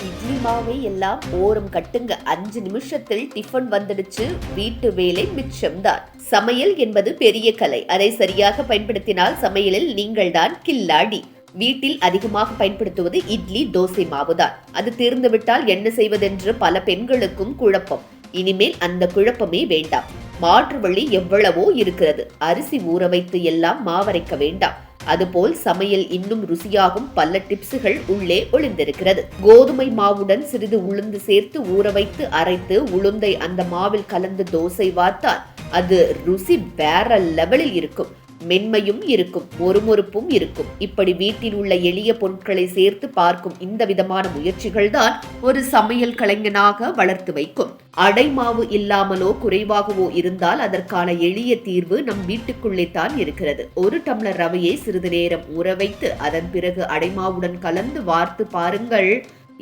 இட்லி மாவை எல்லாம் ஓரம் கட்டுங்க. 5 நிமிஷத்தில் டிஃபன் வந்துடுச்சு. வீட்டு வேலை மிச்சம்தான். சமையல் என்பது பெரிய கலை. அதை சரியாக பயன்படுத்தினால் சமையலில் நீங்கள் தான் கில்லாடி. வீட்டில் அதிகமாக பயன்படுத்துவது இட்லி தோசை மாவுதான். அது தீர்ந்துவிட்டால் என்ன செய்வதென்று பல பெண்களுக்கும் குழப்பம். இனிமேல் அந்த குழப்பமே வேண்டாம். மாற்று வழி எவ்வளவோ இருக்கிறது. அரிசி ஊற வைத்து எல்லாம் மாவரைக்க வேண்டாம். அதுபோல் சமையல் இன்னும் ருசியாகும் பல டிப்ஸுகள் உள்ளே ஒளிந்திருக்கிறது. கோதுமை மாவுடன் சிறிது உளுந்து சேர்த்து ஊற வைத்து அரைத்து உளுந்தை அந்த மாவில் கலந்து தோசை வார்த்தால் அது ருசி வேற லெவலில் இருக்கும். மென்மையும் இருக்கும், மொறுமொறுப்பும் இருக்கும். இப்படி வீட்டில் உள்ள எளிய பொருட்களை சேர்த்து பார்க்கும் இந்த விதமான முயற்சிகள் தான் ஒரு சமையல் கலைஞனாக வளர்த்து வைக்கும். அடை மாவு இல்லாமலோ குறைவாகவோ இருந்தால் அதற்கான எளிய தீர்வு நம் வீட்டுக்குள்ளே தான் இருக்கிறது. 1 டம்ளர் ரவையை சிறிது நேரம் ஊற வைத்து அதன் பிறகு அடைமாவுடன் கலந்து வார்த்து பாருங்கள்.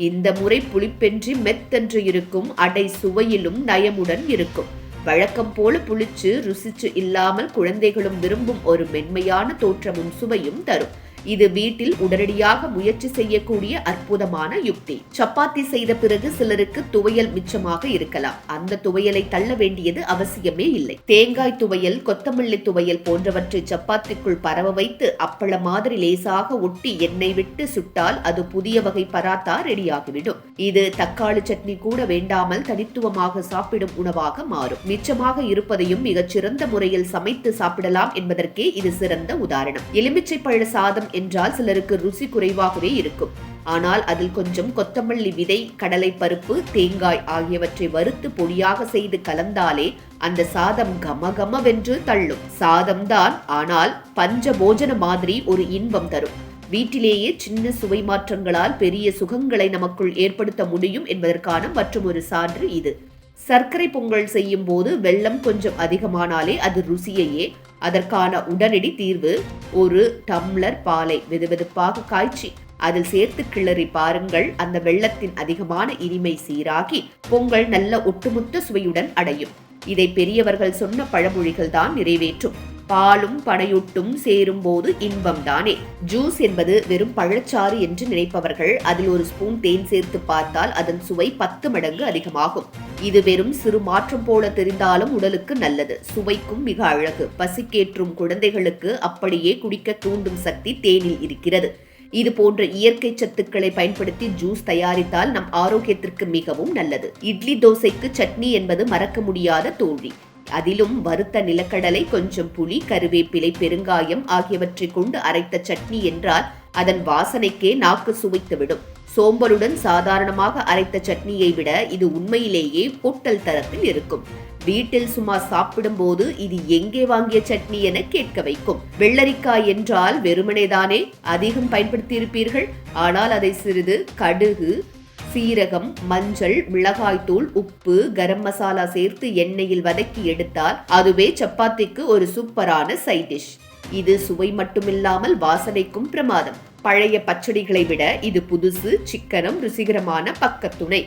இந்த முறை புளிப்பென்றி மெத்தென்று இருக்கும். அடை சுவையிலும் நயமுடன் இருக்கும். வழக்கம் போல புளிச்சு ருசிச்சு இல்லாமல் குழந்தைகளும் விரும்பும் ஒரு மென்மையான தோற்றமும் சுவையும் தரும். இது வீட்டில் உடனடியாக முயற்சி செய்யக்கூடிய அற்புதமான யுக்தி. சப்பாத்தி செய்த பிறகு சிலருக்கு துவையல் மிச்சமாக இருக்கலாம். அந்த துவையலை தள்ள வேண்டியது அவசியமே இல்லை. தேங்காய் துவையல், கொத்தமல்லி துவையல் போன்றவற்றை சப்பாத்திக்குள் பரவ வைத்து அப்பள மாதிரி லேசாக ஒட்டி எண்ணெய் விட்டு சுட்டால் அது புதிய வகை பராத்தா ரெடியாகிவிடும். இது தக்காளி சட்னி கூட வேண்டாமல் தனித்துவமாக சாப்பிடும் உணவாக மாறும். மிச்சமாக இருப்பதையும் மிகச்சிறந்த முறையில் சமைத்து சாப்பிடலாம் என்பதற்கே இது சிறந்த உதாரணம். எலுமிச்சை பழ சாதம் என்றால் சிலருக்கு ருசி குறைவாகவே இருக்கும். ஆனால் அதில் கொஞ்சம் கொத்தமல்லி விதை, கடலை பருப்பு, தேங்காய் ஆகியவற்றை வறுத்து பொடியாக செய்து கலந்தாலே அந்த சாதம் கமகமவென்று தள்ளும். சாதம்தான், ஆனால் பஞ்ச போஜன மாதிரி ஒரு இன்பம் தரும். வீட்டிலேயே சின்ன சுவை மாற்றங்களால் பெரிய சுகங்களை நமக்குள் ஏற்படுத்த முடியும் என்பதற்கான மற்றும் ஒரு சான்று இது. சர்க்கரை பொங்கல் செய்யும் போது வெல்லம் கொஞ்சம் அதிகமானாலே அது ருசியையே. அதற்கான உடனடி தீர்வு 1 டம்ளர் பாலை வெதுவெதுப்பாக காய்ச்சி அதில் சேர்த்து கிளறி பாருங்கள். அந்த வெள்ளத்தின் அதிகமான இனிமை சீராகி பொங்கல் நல்ல ஒட்டுமொத்த சுவையுடன் அடையும். இதை பெரியவர்கள் சொன்ன பழமொழிகள் தான் நிறைவேற்றும். பாலும் பனையொட்டும் சேரும் போது இன்பம் தானே. ஜூஸ் என்பது வெறும் பழச்சாறு என்று நினைப்பவர்கள் அதில் 1 ஸ்பூன் தேன் சேர்த்து பார்த்தால் அதன் சுவை 10 மடங்கு அதிகமாகும். இது வெறும் சிறு மாற்றம் போல தெரிந்தாலும் உடலுக்கு நல்லது. சுவைக்கும் மிக அழகு. பசிக்கேற்றும் குழந்தைகளுக்கு அப்படியே குடிக்க தூண்டும் சக்தி தேனில் இருக்கிறது. இது போன்ற இயற்கை சத்துக்களை பயன்படுத்தி ஜூஸ் தயாரித்தால் நம் ஆரோக்கியத்திற்கு மிகவும் நல்லது. இட்லி தோசைக்கு சட்னி என்பது மறக்க முடியாத தோழி. அதிலும் வறுத்த நிலக்கடலை, கொஞ்சம் புளி, கருவேப்பிலை, பெருங்காயம் ஆகியவற்றை கொண்டு அரைத்த சட்னி என்றால் அதன் வாசனைக்கே நாக்கு சுவைத்துவிடும். சோம்பலுடன் சாதாரணமாக அரைத்த சட்னியை விட இது உண்மையிலேயே ஹோட்டல் தரத்தில் இருக்கும். வீட்டில் சும்மா சாப்பிடும் போது இது எங்கே வாங்கிய சட்னி என கேட்க வைக்கும். வெள்ளரிக்காய் என்றால் வெறுமனேதானே அதிகம் பயன்படுத்தி இருப்பீர்கள். ஆனால் அதை சிறிது கடுகு, சீரகம், மஞ்சள், மிளகாய்த்தூள், உப்பு, கரம் மசாலா சேர்த்து எண்ணெயில் வதக்கி எடுத்தால் அதுவே சப்பாத்திக்கு ஒரு சூப்பரான சைட் டிஷ். இது சுவை மட்டுமில்லாமல் வாசனைக்கும் பிரமாதம். பழைய பச்சடிகளை விட இது புதுசு, சிக்கனம், ருசிகரமான பக்கத்துணை.